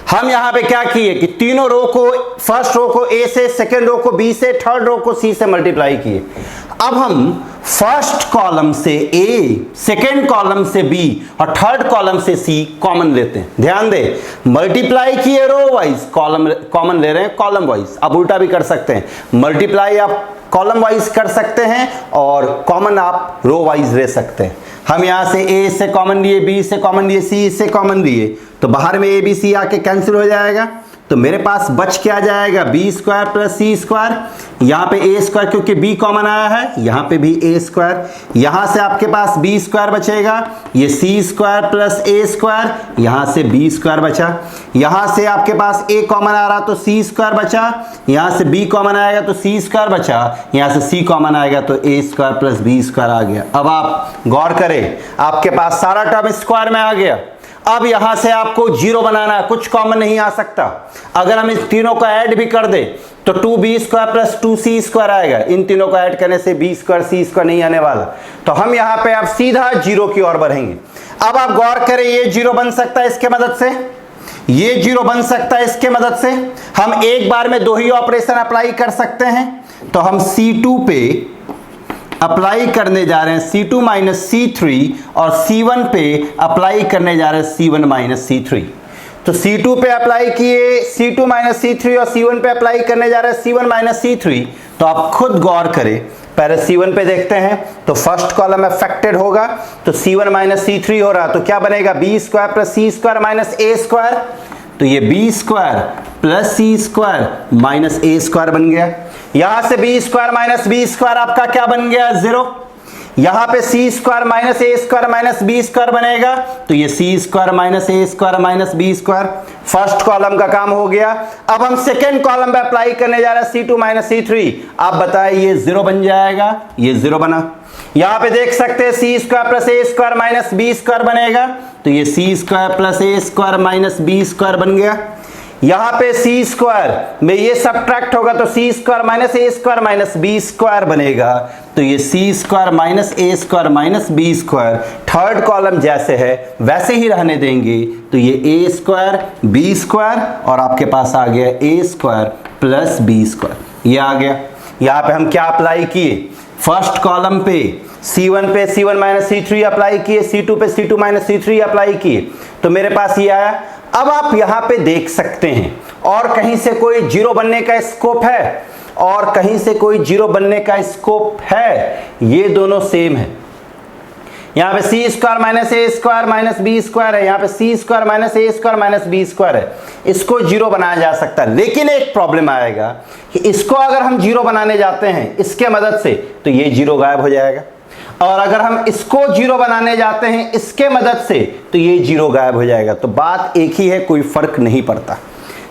हम यहां पे क्या किए कि तीनों रो को, फर्स्ट रो को a से, सेकेंड रो को b से, थर्ड रो को c से मल्टीप्लाई किए। अब हम फर्स्ट कॉलम से a, सेकेंड कॉलम से b और थर्ड कॉलम से c कॉमन लेते हैं। ध्यान दें, मल्टीप्लाई किए रो वाइज, कॉमन ले रहे हैं कॉलम वाइज। अब उल्टा भी कर सकते हैं, मल्टीप्लाई आप कॉलम वाइज कर सकते हैं और कॉमन आप रो वाइज ले सकते हैं। हम यहां से a से कॉमन लिए, b से कॉमन लिए, c से कॉमन लिए, तो बाहर में a b c आके कैंसिल हो जाएगा। तो मेरे पास बच क्या जाएगा, b स्क्वायर प्लस सी स्क्वायर। यहाँ पे a स्क्वायर क्योंकि b कॉमन आया है, यहाँ पे भी a स्क्वायर। यहाँ से आपके पास b स्क्वायर बचेगा, ये c square plus a square, यहाँ से b स्क्वायर बचा। यहाँ से आपके पास a कॉमन आ रहा तो c स्क्वायर बचा, यहाँ से b कॉमन आएगा तो c स्क्वायर बचा, यहाँ से c कॉमन आएगा तो a square plus b square आ गया। अब आप गौर करें, आपके पास सारा टर्म स्क्वायर में आ गया। अब यहां से आपको जीरो बनाना है, कुछ कॉमन नहीं आ सकता। अगर हम इस तीनों को ऐड भी कर दें तो 2b square plus 2c square आएगा। इन तीनों को ऐड करने से b स्क्वायर c स्क्वायर नहीं आने वाला, तो हम यहां पे अब सीधा जीरो की ओर बढ़ेंगे। अब आप गौर करें, ये जीरो बन सकता है इसके मदद से, ये जीरो बन सकता है इसके मदद से। हम एक बार में दो ही ऑपरेशन अप्लाई कर सकते हैं। तो हम c2 पे अप्लाई करने जा रहे हैं C2 माइनस C3 और C1 पे अप्लाई करने जा रहे हैं C1 माइनस C3। तो C2 पे अप्लाई किए C2 माइनस C3 और C1 पे अप्लाई करने जा रहे हैं C1 माइनस C3। तो आप खुद गौर करें, पहले C1 पे देखते हैं तो फर्स्ट कॉलम अफेक्टेड होगा, तो C1 माइनस C3 हो रहा, तो क्या बनेगा बी स्क्वायर प्लस सी स्क्वायर माइनस ए स्क्वायर। तो ये बी स्क्वायर प्लस सी स्क्वायर माइनस ए स्क्वायर बन गया। यहां से B square minus B square आपका क्या बन गया 0। यहां पे सी स्क्वायर माइनस ए स्क्वायर माइनस बी स्क्वायर बनेगा, तो ये सी स्क्वायर माइनस ए square minus B square. First column का काम हो गया। अब हम सेकेंड कॉलम पे अप्लाई करने जा रहे हैं C2 माइनस C3। आप बताएं ये 0 बन जाएगा, ये 0 बना। यहां पे देख सकते हैं सी स्क्वायर प्लस ए स्क्वायर माइनस बी स्क्वायर बनेगा, तो ये सी स्क्वायर प्लस ए स्क्वायर माइनस बी स्क्वायर बन गया। यहां पे सी स्क्वायर में ये सब्ट्रैक्ट होगा, तो सी स्क्वायर माइनस ए स्क्वायर माइनस बी स्क्वायर बनेगा, तो ये सी स्क्वायर माइनस ए square minus B square. Third column जैसे है वैसे ही रहने देंगे, तो ये ए स्क्वायर बी स्क्वायर और आपके पास आ गया ए स्क्वायर प्लस बी स्क्वायर, ये आ गया। यहां पे हम क्या अप्लाई किए, फर्स्ट कॉलम पे C1 माइनस C3 अप्लाई किए, C2 पे C2 माइनस C3 अप्लाई किए, तो मेरे पास ये आया। अब आप यहां पे देख सकते हैं और कहीं से कोई 0 बनने का स्कोप है और कहीं से कोई 0 बनने का स्कोप है, ये दोनों सेम है। यहां पे सी स्क्वायर माइनस ए स्क्वायर माइनस बी स्क्वायर है, यहां पे सी स्क्वायर माइनस ए स्क्वायर माइनस बी स्क्वायर है। इसको 0 बनाया जा सकता है, लेकिन एक प्रॉब्लम आएगा कि इसको अगर हम 0 बनाने जाते हैं इसके मदद से, तो ये 0 गायब हो जाएगा, और अगर हम इसको 0 बनाने जाते हैं इसके मदद से, तो ये 0 गायब हो जाएगा। तो बात एक ही है, कोई फर्क नहीं पड़ता।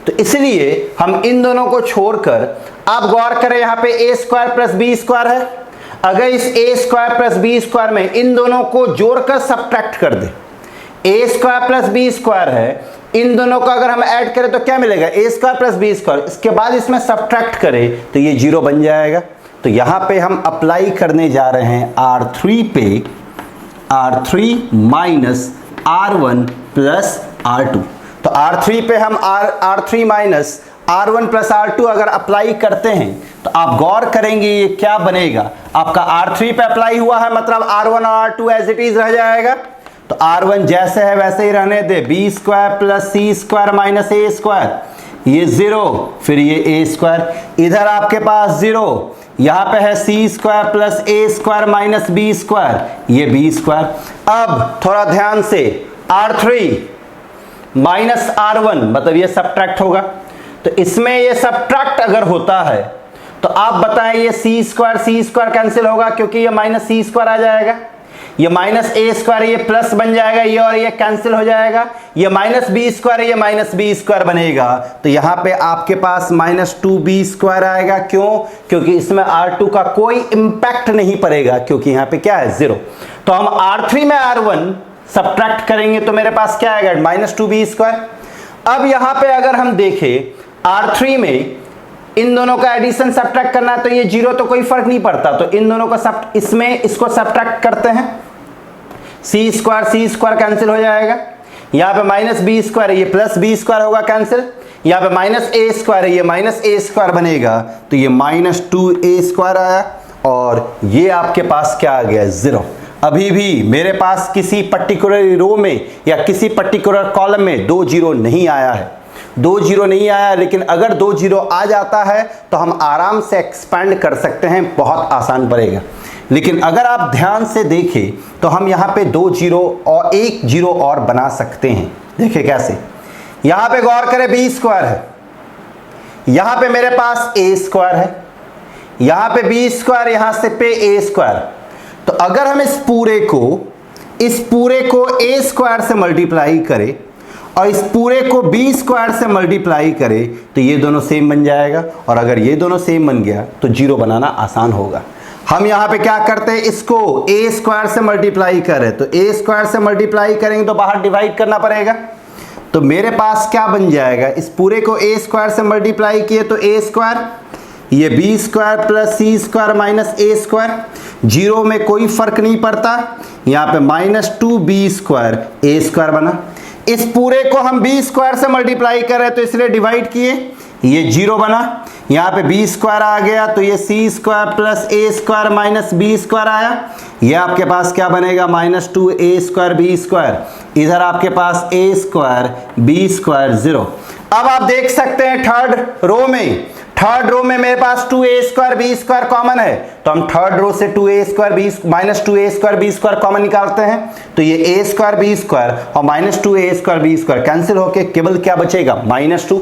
तो इसलिए हम इन दोनों को छोड़कर, आप गौर करें यहां पे ए स्क्वायर प्लस बी स्क्वायर है, अगर इस ए स्क्वायर प्लस बी स्क्वायर में इन दोनों को जोड़कर सब्ट्रैक्ट कर दे, ए स्क्वायर प्लस बी स्क्वायर है, इन दोनों को अगर हम ऐड करें तो क्या मिलेगा ए स्क्वायर प्लस बी स्क्वायर, इसके बाद इसमें सब्ट्रैक्ट करें तो ये 0 बन जाएगा। तो यहां पे हम अप्लाई करने जा रहे हैं R3 पे R3 minus R1 plus R2। तो R3 पे हम R3 minus R1 plus R2 अगर अप्लाई करते हैं तो आप गौर करेंगे ये क्या बनेगा, आपका R3 पे अप्लाई हुआ है, मतलब R1 और R2 एज इट इज रह जाएगा। तो R1 जैसे है वैसे ही रहने दे, बी स्क्वायर प्लस सी स्क्वायर माइनस ए स्क्वायर, ये 0, फिर ये ए स्क्वायर, इधर आपके पास 0, यहां पे है सी स्क्वायर प्लस ए स्क्वायर माइनस बी स्क्वायर, ये बी स्क्वायर। अब थोड़ा ध्यान से, R3 माइनस R1 मतलब ये सब्ट्रैक्ट होगा, तो इसमें ये सब्ट्रैक्ट अगर होता है तो आप बताएं ये सी स्क्वायर कैंसिल होगा, क्योंकि ये माइनस सी स्क्वायर आ जाएगा, ये माइनस ए स्क्वायर ये प्लस बन जाएगा, ये और ये कैंसिल हो जाएगा, ये माइनस बी स्क्वायर ये माइनस बी स्क्वायर बनेगा, तो यहां पे आपके पास माइनस 2b स्क्वायर आएगा। क्यों? क्योंकि इसमें R2 का कोई इंपैक्ट नहीं पड़ेगा, क्योंकि यहां पे क्या है 0। तो हम R3 में R1 सब्ट्रैक्ट करेंगे तो मेरे पास क्या आएगा माइनस 2b स्क्वायर। अब यहां पे अगर हम देखें R3 में इन दोनों का एडिशन सब्ट्रैक्ट करना है, तो ये 0 तो कोई फर्क नहीं पड़ता, तो इन दोनों का इसमें इसको सब्ट्रैक्ट करते हैं, सी स्क्वायर कैंसिल हो जाएगा, यहां पे माइनस बी स्क्वायर है ये प्लस बी स्क्वायर होगा कैंसिल, यहां पे माइनस ए स्क्वायर है ये माइनस ए स्क्वायर बनेगा, तो ये माइनस 2a स्क्वायर आया, और ये आपके पास क्या आ गया 0। अभी भी मेरे पास किसी पर्टिकुलर रो में या किसी पर्टिकुलर कॉलम में 2 0 नहीं आया है, 2 0 नहीं आया, लेकिन अगर 2 0 आ जाता है तो हम आराम से एक्सपेंड कर सकते हैं, बहुत आसान पड़ेगा। लेकिन अगर आप ध्यान से देखें तो हम यहां पे 2 0 और 1 0 और बना सकते हैं। देखिए कैसे, यहां पे गौर करें बी स्क्वायर है, यहां पे मेरे पास ए स्क्वायर है, यहां पे बी स्क्वायर, यहां से पे ए स्क्वायर। तो अगर हम इस पूरे को ए स्क्वायर से मल्टीप्लाई करें और इस पूरे को बी स्क्वायर से मल्टीप्लाई करें तो ये दोनों सेम बन जाएगा, और अगर ये दोनों सेम बन गया तो 0 बनाना आसान होगा। हम यहां पे क्या करते हैं, इसको ए स्क्वायर से मल्टीप्लाई करें, तो ए स्क्वायर से मल्टीप्लाई करेंगे तो बाहर डिवाइड करना पड़ेगा, तो मेरे पास क्या बन जाएगा, इस पूरे को ए स्क्वायर से मल्टीप्लाई किए तो ए स्क्वायर, ये बी स्क्वायर प्लस सी स्क्वायर माइनस ए स्क्वायर, 0 में कोई फर्क नहीं पड़ता, यहां पे माइनस 2b स्क्वायर ए स्क्वायर बना। इस पूरे को हम बी स्क्वायर से मल्टीप्लाई करें तो इसलिए डिवाइड किए, ये 0 बना, यहाँ पे बी स्क्वायर आ गया तो ये सी स्क्वायर प्लस ए स्क्वायर माइनस बी स्क्वायर आया। ये आपके पास क्या बनेगा -2 ए स्क्वायर बी स्क्वायर। इधर आपके पास ए स्क्वायर बी स्क्वायर 0। अब आप देख सकते हैं थर्ड रो में मेरे पास 2a square B square common है, तो हम थर्ड रो से 2a square b -2a square B square common निकालते हैं। तो ये a स्क्वायर बी स्क्वायर और -2a square B square cancel होके केवल क्या बचेगा -2।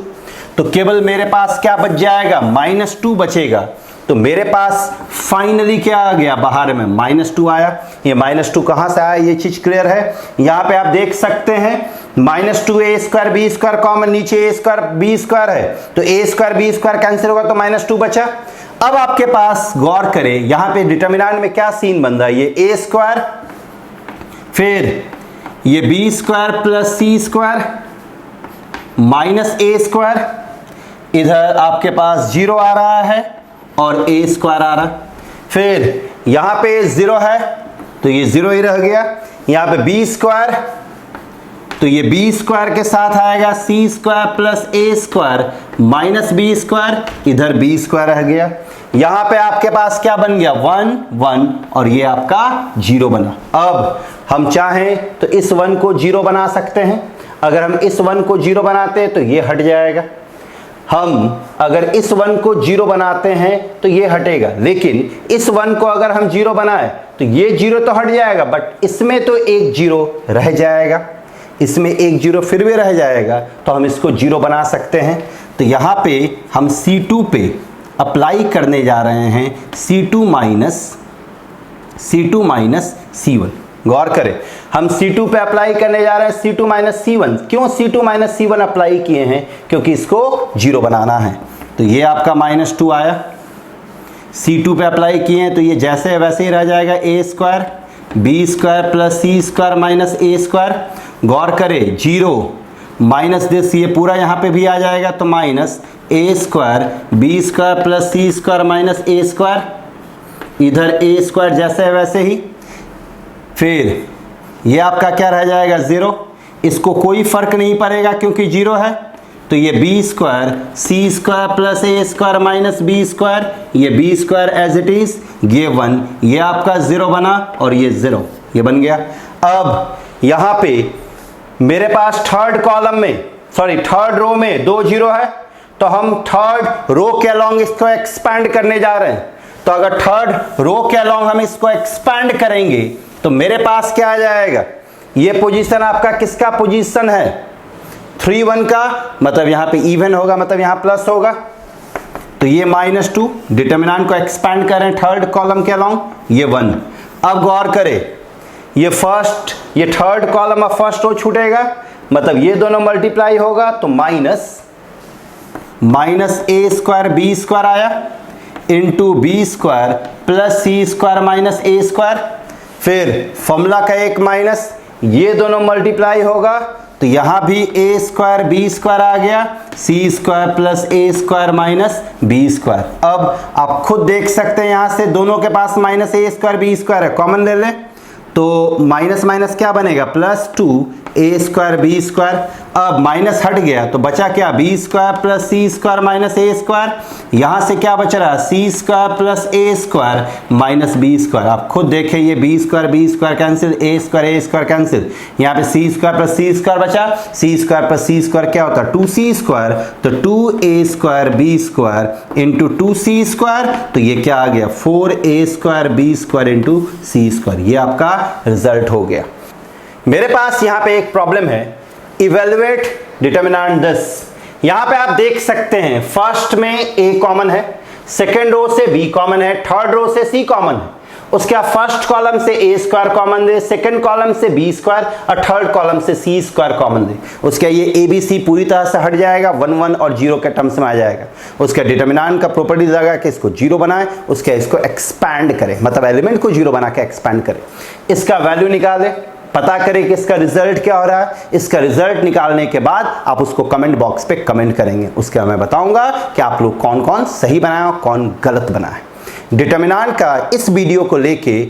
तो केवल मेरे पास क्या बच जाएगा -2 बचेगा। तो मेरे पास फाइनली क्या आ गया बाहर में -2 आया। ये -2 कहां से आया ये चीज क्लियर है। यहां पे आप देख सकते हैं -2a square B square common, नीचे a स्क्वायर बी स्क्वायर है तो a square B square cancel होगा तो -2 बचा। अब आपके पास गौर करें यहां पे डिटरमिनेंट में क्या सीन बन रहा है, ये a स्क्वायर फिर ये b square plus c square minus a square, इधर आपके पास 0 आ रहा है और a स्क्वायर आ रहा, फिर यहां पे 0 है तो ये 0 ही रह गया। यहां पे b स्क्वायर तो ये b स्क्वायर के साथ आएगा c square plus a square minus b square, इधर b स्क्वायर रह गया। यहां पे आपके पास क्या बन गया 1 1 और ये आपका 0 बना। अब हम चाहें तो इस 1 को 0 बना सकते हैं। अगर हम इस 1 को 0 बनाते हैं तो ये हट जाएगा। हम अगर इस 1 को 0 बनाते हैं तो ये हटेगा, लेकिन इस 1 को अगर हम 0 बनाए तो ये 0 तो हट जाएगा, बट इसमें तो एक 0 रह जाएगा, इसमें एक 0 फिर भी रह जाएगा, तो हम इसको 0 बना सकते हैं। तो यहाँ पे हम C2 पे अप्लाई करने जा रहे हैं C2 माइनस C1। गौर करें हम C2 पे अप्लाई करने जा रहे हैं C2 माइनस C1। क्यों C2 माइनस C1 अप्लाई किए हैं, क्योंकि इसको 0 बनाना है। तो ये आपका -2 आया, C2 पे अप्लाई किए हैं तो ये जैसे वैसे ही रह जाएगा a square B square plus c square minus a square. गौर करें 0 माइनस दिस, ये पूरा यहाँ पे भी आ जाएगा तो minus a square B square plus c square minus a square, इधर a स्क्वायर जैसे वैसे ही, फिर ये आपका क्या रह जाएगा 0। इसको कोई फर्क नहीं पड़ेगा क्योंकि 0 है, तो ये b square c square plus a square minus b square, ये b square as it is, ये 1, ये आपका 0 बना और ये 0, ये बन गया। अब यहां पे मेरे पास थर्ड रो में 2 0 है, तो हम थर्ड रो के अलोंग इसको एक्सपैंड करने जा रहे हैं। तो अगर थर्ड रो के अलोंग हम इसको एक्सपैंड करेंगे तो मेरे पास क्या आ जाएगा, ये पोजीशन आपका किसका पोजीशन है 3 1 का, मतलब यहां पे इवन होगा, मतलब यहां प्लस होगा। तो ये -2 डिटरमिनेंट को एक्सपैंड करें थर्ड कॉलम के अलोंग, ये 1। अब गौर करें ये थर्ड कॉलम अब फर्स्ट रो छूटेगा, मतलब ये दोनों मल्टीप्लाई होगा तो minus a square B square आया into B square plus c square minus a square, फिर फॉर्मूला का एक माइनस, ये दोनों मल्टीप्लाई होगा तो यहां भी a स्क्वायर बी स्क्वायर आ गया, c square plus a square minus b square. अब आप खुद देख सकते हैं यहां से दोनों के पास minus a square B square है, कॉमन ले लें तो माइनस माइनस क्या बनेगा +2 a स्क्वायर बी स्क्वायर। अब माइनस हट गया तो बचा क्या b square plus c square minus a square, यहां से क्या बच रहा है c square plus a square minus b square. आप खुद देखें ये b square cancel, a square cancel, यहाँ पे c square plus c square बचा, c square plus c square क्या होता है 2c स्क्वायर, तो 2a square b square into 2c square, तो ये क्या आ गया 4a square b square into c square. ये आपका रिजल्ट हो गया। मेरे पास यहाँ पे एक प्रॉब्लम है, इवेलुएट डिटरमिनेंट दिस। यहाँ पे आप देख सकते हैं फर्स्ट में a कॉमन है, सेकेंड रो से b कॉमन है, थर्ड रो से c कॉमन है, उसके बाद फर्स्ट कॉलम से a square common they, second column से b स्क्वायर और थर्ड कॉलम से c स्क्वायर कॉमन दे। उसका ये a b c पूरी तरह से हट जाएगा, 1 1 और 0 के टर्म्स में आ जाएगा। उसका डिटरमिनेंट का प्रॉपर्टीज आएगा कि इसको 0 बनाए, उसके इसको एक्सपैंड करें, मतलब एलिमेंट को 0 बना के एक्सपैंड करें, इसका वैल्यू निकालें, पता करें कि इसका रिजल्ट क्या हो रहा है। इसका रिजल्ट निकालने के बाद आप उसको कमेंट बॉक्स पे कमेंट करेंगे, उसके बाद मैं बताऊंगा कि आप लोग कौन कौन सही बनाया और कौन गलत बनाया। डिटरमिनेंट का इस वीडियो को लेके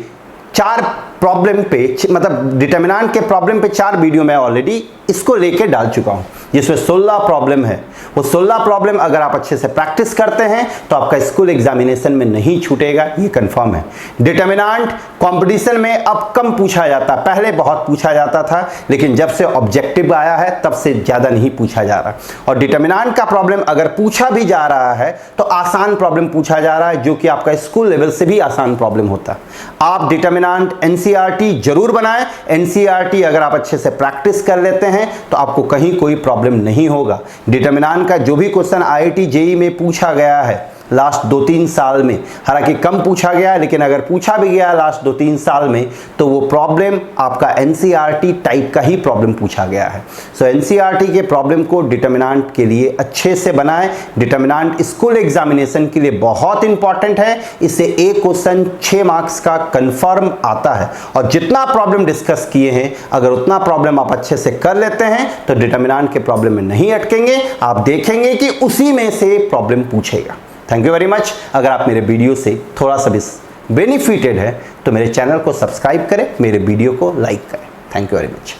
4 प्रॉब्लम पे मतलब डिटर्मिनेंट के प्रॉब्लम पे 4 वीडियो मैं ऑलरेडी इसको लेके डाल चुका हूं, जिसमें 16 प्रॉब्लम है। वो 16 प्रॉब्लम अगर आप अच्छे से प्रैक्टिस करते हैं तो आपका स्कूल एग्जामिनेशन में नहीं छूटेगा, ये कंफर्म है। डिटर्मिनेंट कंपटीशन में अब कम पूछा जाता, पहले बहुत पूछा जाता था, लेकिन जब से ऑब्जेक्टिव आया है तब से ज्यादा नहीं पूछा जा रहा। और डिटर्मिनेंट का प्रॉब्लम अगर पूछा भी जा रहा है तो आसान प्रॉब्लम पूछा जा रहा है, जो कि आपका स्कूल लेवल से भी आसान प्रॉब्लम होता। आप डिटर्मिनेंट एनसीईआरटी जरूर बनाएं। एनसीईआरटी अगर आप अच्छे से प्रैक्टिस कर लेते हैं तो आपको कहीं कोई प्रॉब्लम नहीं होगा। डिटर्मिनेंट का जो भी क्वेश्चन आईआईटी जेईई में पूछा गया है लास्ट 2-3 साल में, हालांकि कम पूछा गया है, लेकिन अगर पूछा भी गया लास्ट 2-3 साल में तो वो प्रॉब्लम आपका एनसीईआरटी टाइप का ही प्रॉब्लम पूछा गया है। सो एनसीईआरटी के प्रॉब्लम को डिटर्मिनेंट के लिए अच्छे से बनाएं। डिटर्मिनेंट स्कूल एग्जामिनेशन के लिए बहुत इंपॉर्टेंट है। इससे एक क्वेश्चन 6 मार्क्स का कंफर्म आता है, और जितना प्रॉब्लम डिस्कस किए हैं अगर उतना प्रॉब्लम आप अच्छे से कर लेते हैं तो डिटर्मिनेंट के प्रॉब्लम में नहीं अटकेंगे, आप देखेंगे कि उसी में से प्रॉब्लम पूछेगा। Thank you very much. अगर आप मेरे वीडियो से थोड़ा सा भी बेनिफिटेड है तो मेरे चैनल को सब्सक्राइब करें, मेरे वीडियो को लाइक करें। Thank you very much.